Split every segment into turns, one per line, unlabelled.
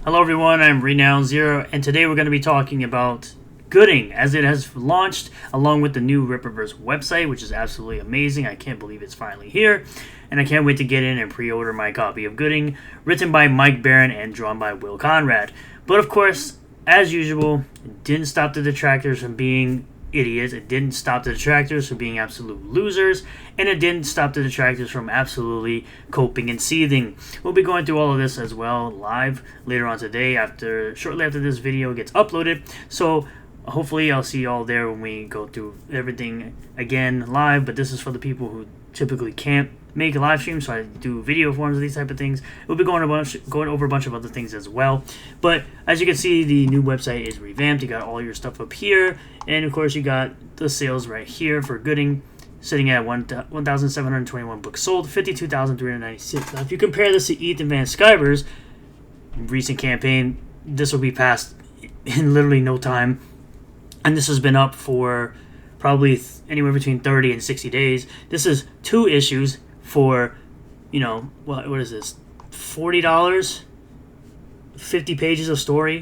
Hello everyone, I'm Renown Zero, and today we're going to be talking about Goodyng, as it has launched along with the new Rippaverse website, which is absolutely amazing. I can't believe it's finally here, and I can't wait to get in and pre-order my copy of Goodyng, written by Mike Barron and drawn by Will Conrad. But of course, as usual, it didn't stop the detractors from being idiots, it didn't stop the detractors from being absolute losers, and it didn't stop the detractors from absolutely coping and seething. We'll be going through all of this as well live later on today, shortly after this video gets uploaded. So hopefully I'll see you all there when we go through everything again live, but this is for the people who typically can't make a live stream, so I do video forms of these type of things. We'll be going over a bunch of other things as well. But as you can see, the new website is revamped. You got all your stuff up here, and of course you got the sales right here for Goodyng, sitting at 1,721 books sold, 52,396. Now if you compare this to Ethan Van Sciver's recent campaign, this will be passed in literally no time, and this has been up for probably anywhere between 30 and 60 days. This is 2 issues for, what is this, $40, 50 pages of story,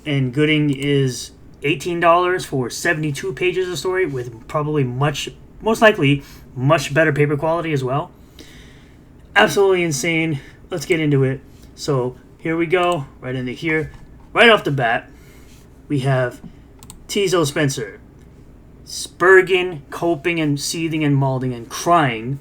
and Goodyng is $18 for 72 pages of story with probably most likely much better paper quality as well. Absolutely insane. Let's get into it. So here we go, right into here. Right off the bat, we have Tizo Spencer, Spurgin, coping and seething and malding and crying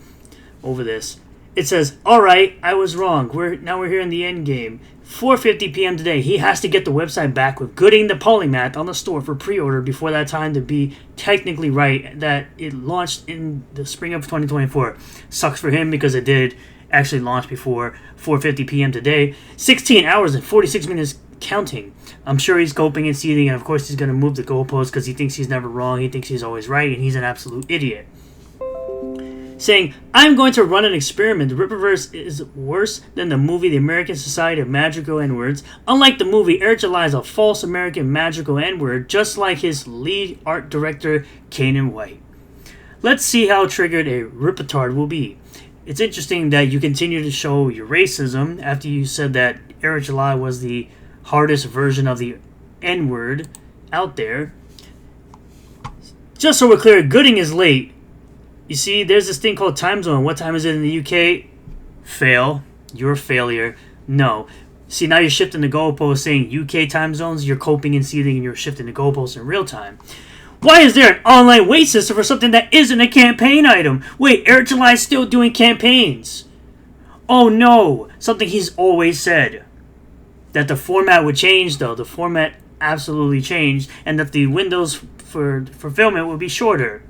over this. It says, "Alright, I was wrong. We're here in the end game. 4:50 p.m. today. He has to get the website back with Goodyng the Polymath on the store for pre-order before that time to be technically right that it launched in the spring of 2024. Sucks for him because it did actually launch before 4:50 p.m. today. 16 hours and 46 minutes counting. I'm sure he's coping and seething, and of course he's going to move the goalpost because he thinks he's never wrong. He thinks he's always right, and he's an absolute idiot. Saying, I'm going to run an experiment. The Rippaverse is worse than the movie The American Society of Magical N-Words. Unlike the movie, Eric July is a false American magical N-word, just like his lead art director, Kanan White. Let's see how triggered a Rippatard will be. It's interesting that you continue to show your racism after you said that Eric July was the hardest version of the N-word out there. Just so we're clear, Goodyng is late. You see, there's this thing called time zone. What time is it in the UK? Fail. You're a failure. No. See, now you're shifting the goalposts saying UK time zones, you're coping and seething, and you're shifting the goalposts in real time. Why is there an online wait system for something that isn't a campaign item? Wait, Eric July is still doing campaigns. Oh no, something he's always said. That the format would change, though. The format absolutely changed, and that the windows for fulfillment would be shorter.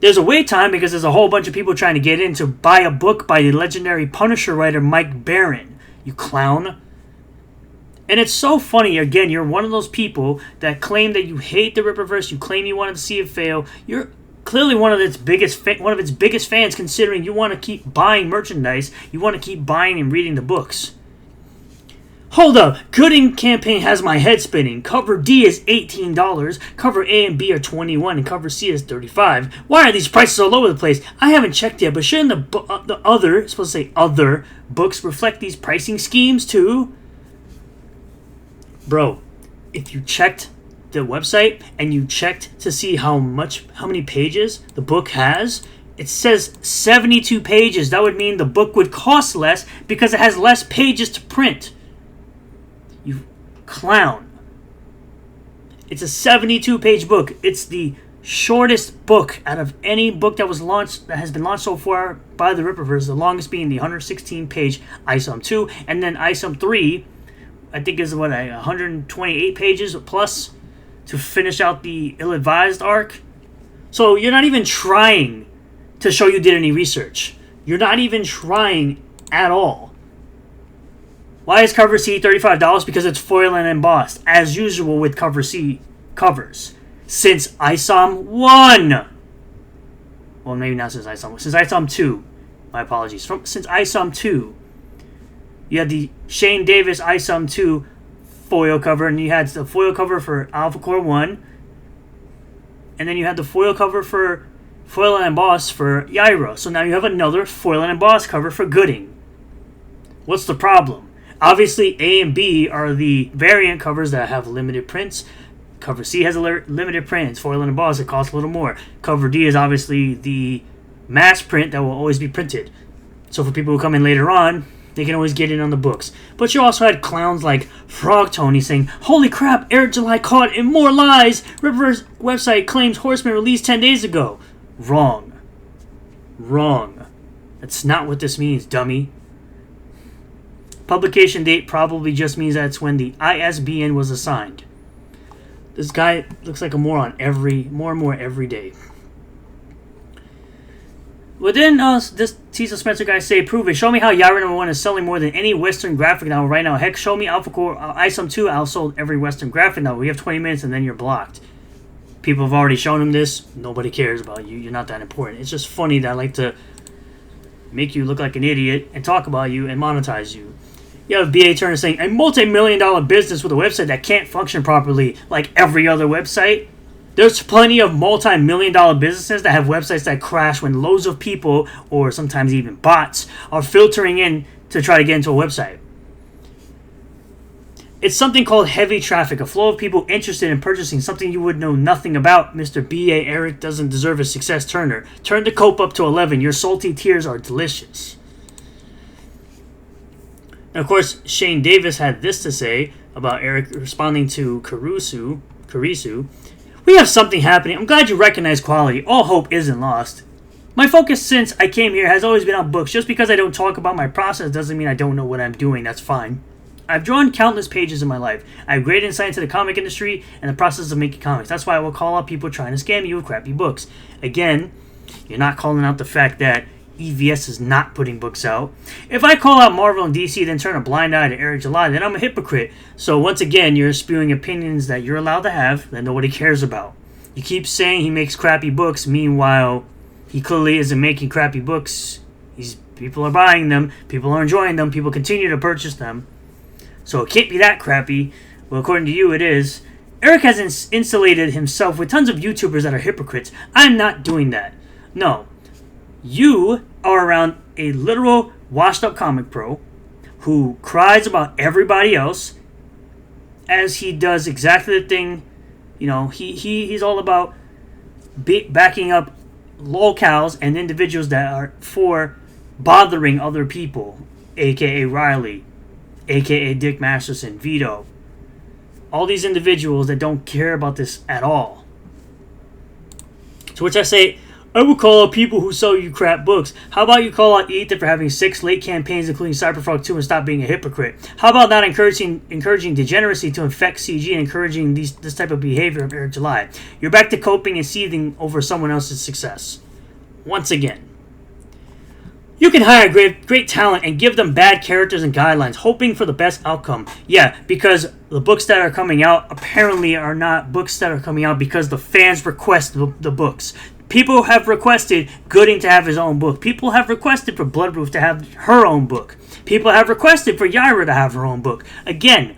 There's a wait time because there's a whole bunch of people trying to get in to buy a book by the legendary Punisher writer Mike Barron. You clown. And it's so funny, again, you're one of those people that claim that you hate the Rippaverse, you claim you wanted to see it fail. You're clearly one of its biggest fans, considering you want to keep buying merchandise, you want to keep buying and reading the books. Hold up, Goodyng campaign has my head spinning. Cover D is $18, cover A and B are $21, and cover C is $35. Why are these prices all over the place? I haven't checked yet, but shouldn't the other, it's supposed to say other, books reflect these pricing schemes too? Bro, if you checked the website and you checked to see how many pages the book has, it says 72 pages. That would mean the book would cost less because it has less pages to print. You clown. It's a 72-page book. It's the shortest book out of any book that has been launched so far by the Rippaverse, the longest being the 116-page ISOM 2, and then ISOM 3, I think is 128 pages plus to finish out the ill-advised arc. So you're not even trying to show you did any research. You're not even trying at all. Why is cover C $35? Because it's foil and embossed, as usual with cover C covers. Since ISOM 1! Well, maybe not since ISOM 2. My apologies. Since ISOM 2. You had the Shane Davis ISOM 2 foil cover, and you had the foil cover for Alpha Core 1. And then you had the foil cover for foil and emboss for Yairo. So now you have another foil and emboss cover for Goodyng. What's the problem? Obviously, A and B are the variant covers that have limited prints. Cover C has a limited print. It's foil and embossed. It costs a little more. Cover D is obviously the mass print that will always be printed. So for people who come in later on, they can always get in on the books. But you also had clowns like Frog Tony saying, "Holy crap, Eric July caught in more lies. Ripper's website claims Horseman released 10 days ago." Wrong. Wrong. That's not what this means, dummy. Publication date probably just means that's when the ISBN was assigned. This guy looks like a moron more and more every day. Well, didn't this Cecil Spencer guy say, "Prove it. Show me how Yara #1 is selling more than any Western graphic novel right now. Heck, show me AlphaCore, ISOM 2 outsold every Western graphic novel. We have 20 minutes and then you're blocked." People have already shown him this. Nobody cares about you. You're not that important. It's just funny that I like to make you look like an idiot and talk about you and monetize you. You have B.A. Turner saying, "A multi-million-dollar business with a website that can't function properly like every other website." There's plenty of multi-million-dollar businesses that have websites that crash when loads of people, or sometimes even bots, are filtering in to try to get into a website. It's something called heavy traffic, a flow of people interested in purchasing something you would know nothing about. Mr. B.A. Eric doesn't deserve a success, Turner. Turn the cope up to 11. Your salty tears are delicious. And of course, Shane Davis had this to say about Eric responding to Karisu. "We have something happening. I'm glad you recognize quality. All hope isn't lost. My focus since I came here has always been on books. Just because I don't talk about my process doesn't mean I don't know what I'm doing. That's fine. I've drawn countless pages in my life. I have great insight into the comic industry and the process of making comics. That's why I will call out people trying to scam you with crappy books." Again, you're not calling out the fact that EVS is not putting books out. If I call out Marvel and DC, then turn a blind eye to Eric July, then I'm a hypocrite. So once again, you're spewing opinions that you're allowed to have that nobody cares about. You keep saying he makes crappy books, meanwhile, he clearly isn't making crappy books. People are buying them, people are enjoying them, people continue to purchase them. So it can't be that crappy. Well, according to you, it is. Eric has insulated himself with tons of YouTubers that are hypocrites. I'm not doing that. No. You are around a literal washed-up comic pro who cries about everybody else as he does exactly the thing. You know, he's all about backing up locales and individuals that are for bothering other people, a.k.a. Riley, a.k.a. Dick Masterson, Vito. All these individuals that don't care about this at all. To which I say, I will call out people who sell you crap books. How about you call out Ethan for having 6 late campaigns, including Cyberfrog 2, and stop being a hypocrite? How about not encouraging degeneracy to infect CG and encouraging this type of behavior of Eric July? You're back to coping and seething over someone else's success. Once again. You can hire great talent and give them bad characters and guidelines, hoping for the best outcome. Yeah, because the books that are coming out apparently are not books that are coming out because the fans request the books. People have requested Goodyng to have his own book. People have requested for Bloodroof to have her own book. People have requested for Yaira to have her own book. Again,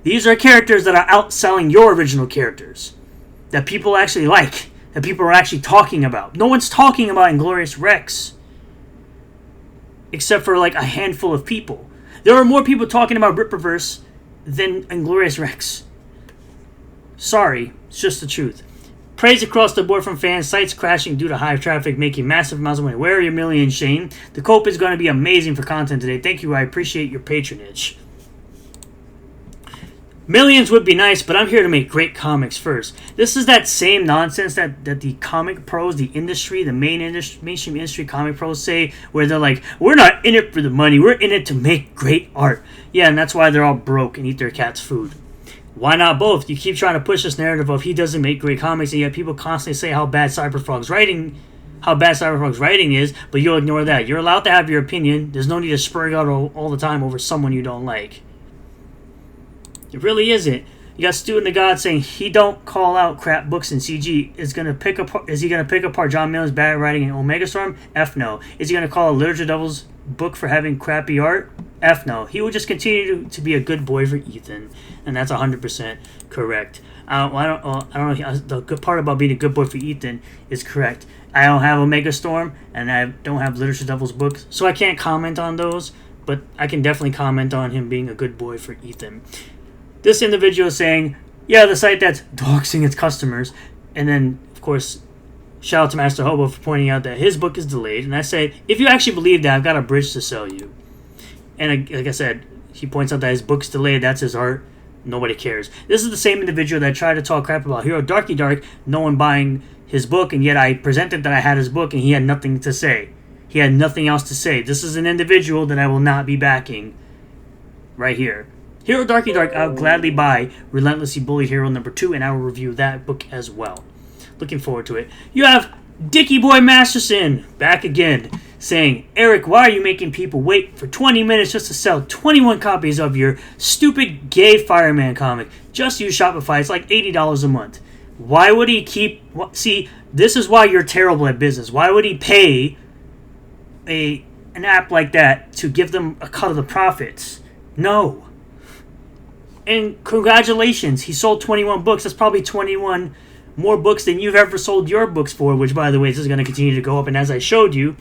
these are characters that are outselling your original characters. That people actually like. That people are actually talking about. No one's talking about Inglorious Rex. Except for like a handful of people. There are more people talking about Ripperverse than Inglorious Rex. Sorry, it's just the truth. Praise across the board from fans, sites crashing due to high traffic, making massive amounts of money. Where are your millions, Shane? The cope is going to be amazing for content today. Thank you, I appreciate your patronage. Millions would be nice, but I'm here to make great comics first. This is that same nonsense that the comic pros, the industry, the mainstream industry comic pros say, where they're like, we're not in it for the money, we're in it to make great art. Yeah, and that's why they're all broke and eat their cat's food. Why not both? You keep trying to push this narrative of he doesn't make great comics, and yet people constantly say how bad Cyberfrog's writing is, but you'll ignore that. You're allowed to have your opinion. There's no need to spur it out all the time over someone you don't like. It really isn't. You got Stu and the God saying he don't call out crap books in CG. Is he gonna pick apart John Miller's bad writing in Omega Storm? F no. Is he gonna call a Literature Devil's book for having crappy art? F no. He will just continue to be a good boy for Ethan, and that's 100% correct. I don't know. The good part about being a good boy for Ethan is correct. I don't have Omega Storm, and I don't have Literature Devil's books, so I can't comment on those. but I can definitely comment on him being a good boy for Ethan. This individual is saying, yeah, the site that's doxing its customers. And then, of course, shout out to Master Hobo for pointing out that his book is delayed. And I said, if you actually believe that, I've got a bridge to sell you. And like I said, he points out that his book's delayed. That's his art. Nobody cares. This is the same individual that tried to talk crap about Hero Darky Dark, no one buying his book, and yet I presented that I had his book, and he had nothing to say. He had nothing else to say. This is an individual that I will not be backing right here. Hero Darky Dark, I'll gladly buy Relentlessly Bullied Hero number 2, and I will review that book as well. Looking forward to it. You have Dickie Boy Masterson back again, saying, Eric, why are you making people wait for 20 minutes just to sell 21 copies of your stupid gay fireman comic? Just use Shopify. It's like $80 a month. Why would he keep... See, this is why you're terrible at business. Why would he pay an app like that to give them a cut of the profits? No. And congratulations, he sold 21 books. That's probably 21 more books than you've ever sold your books for, which, by the way, this is going to continue to go up. And as I showed you,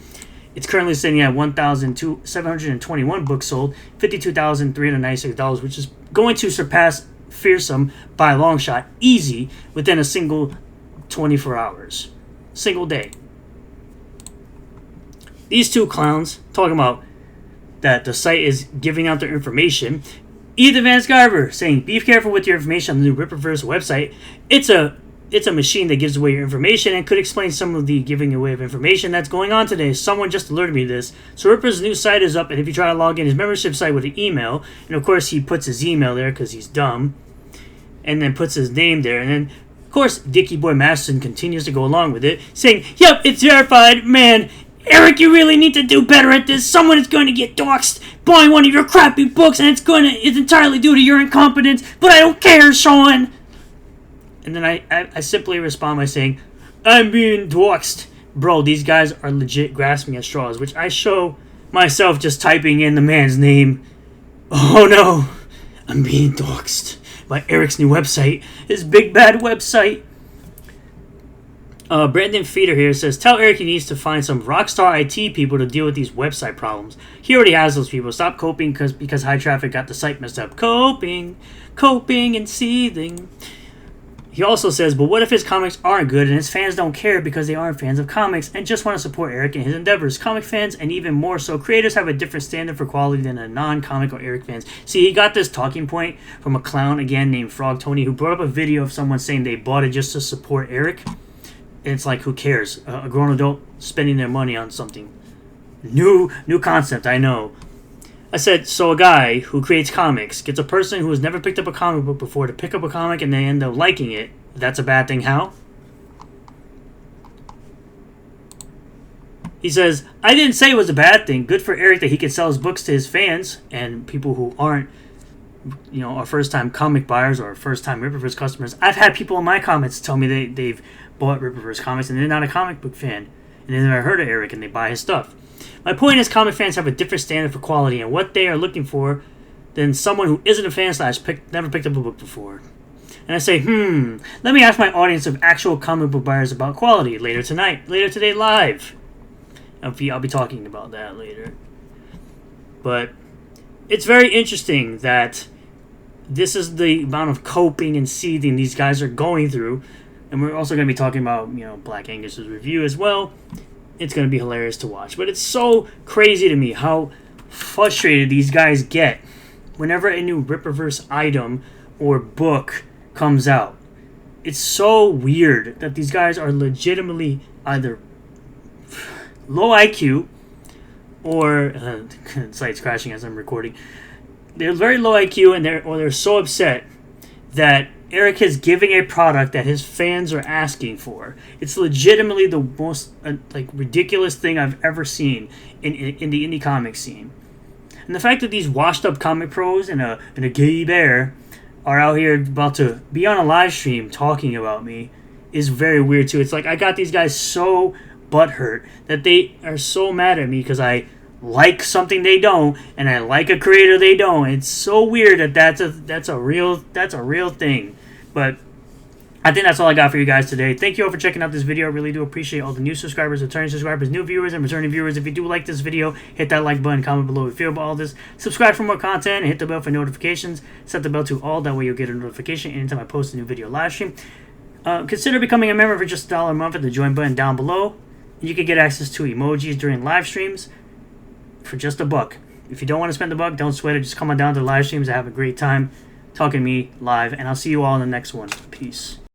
it's currently sitting at 1,721 books sold, $52,396, which is going to surpass Fearsome by a long shot, easy, within a single 24 hours. Single day. These two clowns talking about that the site is giving out their information. Ethan Van Scarver saying, be careful with your information on the new Rippaverse website. It's a machine that gives away your information and could explain some of the giving away of information that's going on today. Someone just alerted me to this. So Ripper's new site is up, and if you try to log in his membership site with an email, and of course he puts his email there because he's dumb, and then puts his name there, and then of course Dickie Boy Masterson continues to go along with it, saying, yep, it's verified, man. Eric, you really need to do better at this. Someone is going to get doxxed buying one of your crappy books, and it's entirely due to your incompetence, but I don't care, Sean. And then I simply respond by saying, I'm being doxxed. Bro, these guys are legit grasping at straws, which I show myself just typing in the man's name. Oh no, I'm being doxxed by Eric's new website, his big bad website. Brandon Feeder here says, tell Eric he needs to find some rockstar IT people to deal with these website problems. He already has those people. Stop coping because high traffic got the site messed up. Coping and seething. He also says, but what if his comics aren't good and his fans don't care because they aren't fans of comics and just want to support Eric and his endeavors? Comic fans, and even more so, creators have a different standard for quality than a non-comic or Eric fans. See, he got this talking point from a clown, again, named Frog Tony, who brought up a video of someone saying they bought it just to support Eric. And it's like, who cares? A grown adult spending their money on something. New concept, I know. I said, so a guy who creates comics gets a person who has never picked up a comic book before to pick up a comic and they end up liking it. That's a bad thing. How? He says, I didn't say it was a bad thing. Good for Eric that he can sell his books to his fans and people who aren't, are first-time comic buyers or first-time Rippaverse customers. I've had people in my comments tell me they've bought Rippaverse comics and they're not a comic book fan and they've never heard of Eric and they buy his stuff. My point is, comic fans have a different standard for quality and what they are looking for than someone who isn't a fan / never picked up a book before. And I say, let me ask my audience of actual comic book buyers about quality later today live. I'll be talking about that later. But it's very interesting that this is the amount of coping and seething these guys are going through. And we're also going to be talking about, Black Angus's review as well. It's going to be hilarious to watch. But it's so crazy to me how frustrated these guys get whenever a new Rippaverse item or book comes out. It's so weird that these guys are legitimately either low IQ or site's crashing as I'm recording. They're very low IQ and they're so upset that Eric is giving a product that his fans are asking for. It's legitimately the most ridiculous thing I've ever seen in the indie comic scene. And the fact that these washed up comic pros and a gay bear are out here about to be on a live stream talking about me is very weird too. It's like I got these guys so butthurt that they are so mad at me because I like something they don't and I like a creator they don't. It's so weird that that's a real thing. But I think that's all I got for you guys today. Thank you all for checking out this video. I really do appreciate all the new subscribers, returning subscribers, new viewers, and returning viewers. If you do like this video, hit that like button, comment below what you feel about all this. Subscribe for more content, and hit the bell for notifications. Set the bell to all, that way you'll get a notification anytime I post a new video live stream. Consider becoming a member for just $1 a month at the join button down below. You can get access to emojis during live streams for just $1. If you don't want to spend $1, don't sweat it. Just come on down to the live streams and have a great time talking to me live. And I'll see you all in the next one. Peace.